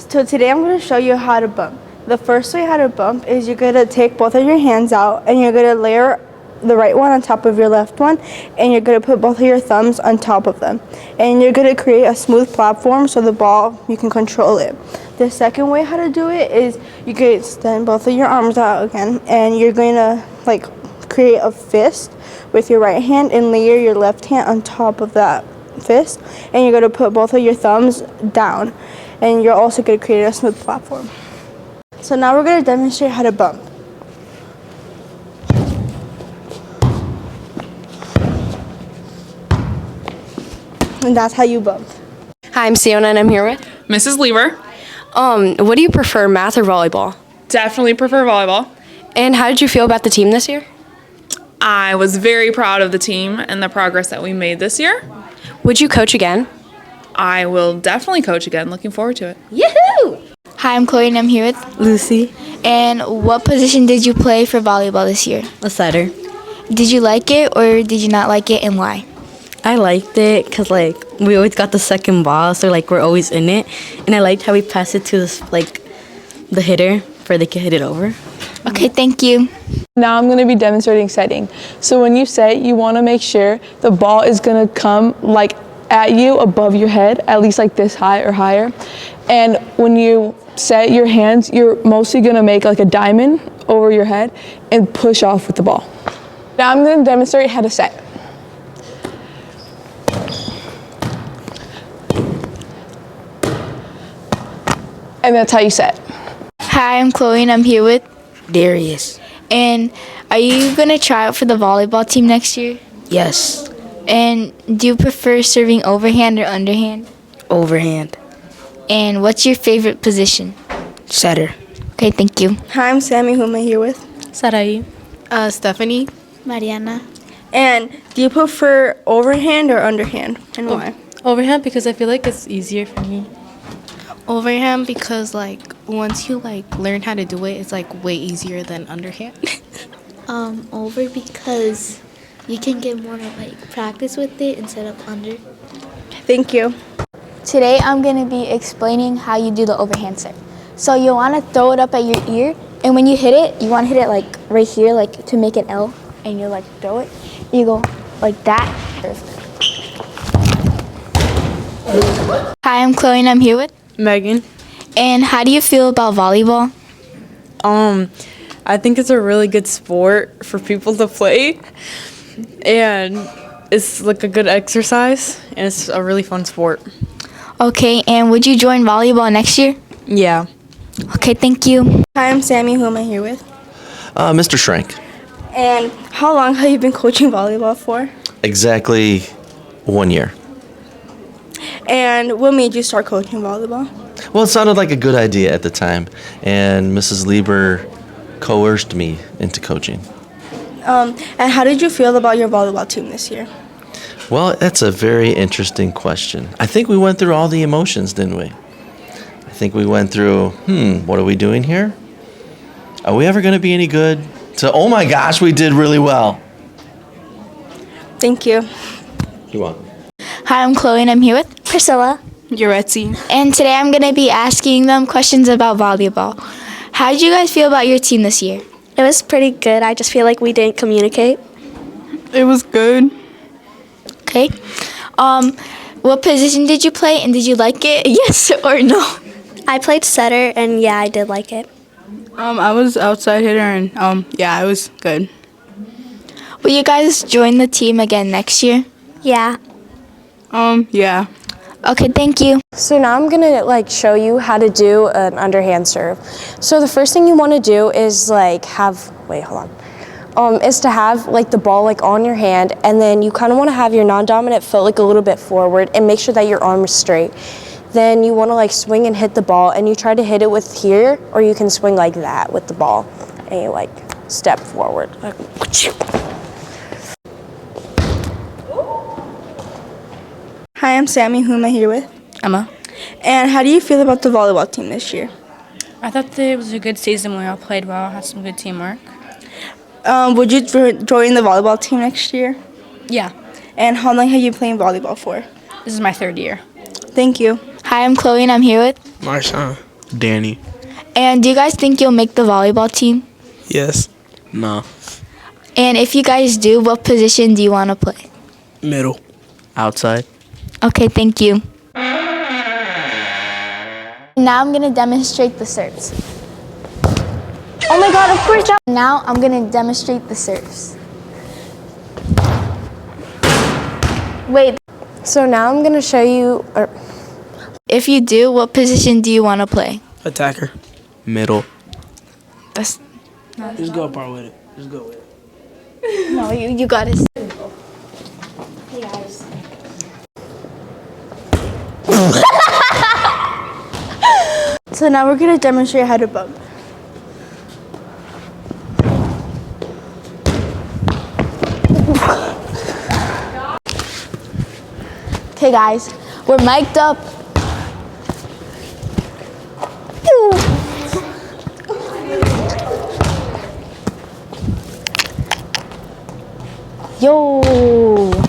So today I'm going to show you how to bump. The first way how to bump is you're going to take both of your hands out and you're going to layer the right one on top of your left one, and you're going to put both of your thumbs on top of them. And you're going to create a smooth platform so the ball, you can control it. The second way how to do it is you can extend both of your arms out again, and you're going to like create a fist with your right hand and layer your left hand on top of that fist, and you're going to put both of your thumbs down, and you're also going to create a smooth platform. So now we're going to demonstrate how to bump. And that's how you bump. Hi, I'm Seonna and I'm here with Mrs. Lieber. What do you prefer, math or volleyball? Definitely prefer volleyball. And how did you feel about the team this year? I was very proud of the team and the progress that we made this year. Would you coach again? I will definitely coach again. Looking forward to it. Yahoo! Hi, I'm Khloe and I'm here with Lucy. And what position did you play for volleyball this year? A setter. Did you like it or did you not like it, and why? I liked it because, like, we always got the second ball, so, like, we're always in it. And I liked how we passed it to, this, like, the hitter for they could hit it over. Okay, thank you. Now I'm going to be demonstrating setting. So when you set, you want to make sure the ball is going to come, like, at you above your head, at least like this high or higher. And when you set your hands, you're mostly going to make, like, a diamond over your head and push off with the ball. Now I'm going to demonstrate how to set. And that's how you set. Hi, I'm Khloe and I'm here with Darius. And are you going to try out for the volleyball team next year? Yes. And do you prefer serving overhand or underhand? Overhand. And what's your favorite position? Setter. Okay, thank you. Hi, I'm Sammy. Who am I here with? Sarai. Stephanie. Mariana. And do you prefer overhand or underhand, and why? Overhand because I feel like it's easier for me. Overhand because like once you like learn how to do it, it's like way easier than underhand. Over because you can get more like practice with it instead of under. Thank you. Today I'm going to be explaining how you do the overhand serve. So you want to throw it up at your ear, and when you hit it, you want to hit it like right here, like to make an L, and you like throw it. You go like that. Hi, I'm Khloe and I'm here with Megan. And how do you feel about volleyball? I think it's a really good sport for people to play. And it's like a good exercise, and it's a really fun sport. Okay, and would you join volleyball next year? Yeah. Okay, thank you. Hi, I'm Sammy. Who am I here with? Mr. Schrank. And how long have you been coaching volleyball for? Exactly 1 year. And what made you start coaching volleyball? Well, it sounded like a good idea at the time, and Mrs. Lieber coerced me into coaching. And how did you feel about your volleyball team this year? Well, that's a very interesting question. I think we went through all the emotions, didn't we? I think we went through, what are we doing here? Are we ever going to be any good? To, oh my gosh, we did really well. Thank you. You're welcome. Hi, I'm Khloe and I'm here with Priscilla. Yuretsi. And today I'm going to be asking them questions about volleyball. How did you guys feel about your team this year? It was pretty good. I just feel like we didn't communicate. It was good. Okay. What position did you play and did you like it? Yes or no? I played setter and yeah, I did like it. I was outside hitter and yeah, it was good. Will you guys join the team again next year? Yeah. Yeah. Okay, thank you. So now I'm going to like show you how to do an underhand serve. So the first thing you want to do is like is to have like the ball like on your hand, and then you kind of want to have your non-dominant foot like a little bit forward and make sure that your arm is straight. Then you want to like swing and hit the ball, and you try to hit it with here, or you can swing like that with the ball and you like step forward. Hi, I'm Sammy. Who am I here with? Emma. And how do you feel about the volleyball team this year? I thought that it was a good season. We all played well, had some good teamwork. Would you join the volleyball team next year? Yeah, And how long have you been playing volleyball for? this is my third year. Thank you. Hi, I'm Khloe and I'm here with Marshawn. Danny. And do you guys think you'll make the volleyball team? Yes. No. And if you guys do, what position do you want to play? Middle. Outside. Okay, thank you. Now I'm gonna demonstrate the serves. Oh my god, of course that. Now I'm gonna demonstrate the serves. Wait. So now I'm gonna show you. If you do, what position do you want to play? Attacker. Middle. That's Just go apart with it. Just go with it. no, you got it. Hey guys. So now we're gonna demonstrate how to bump. Okay, guys, we're mic'd up. Yo.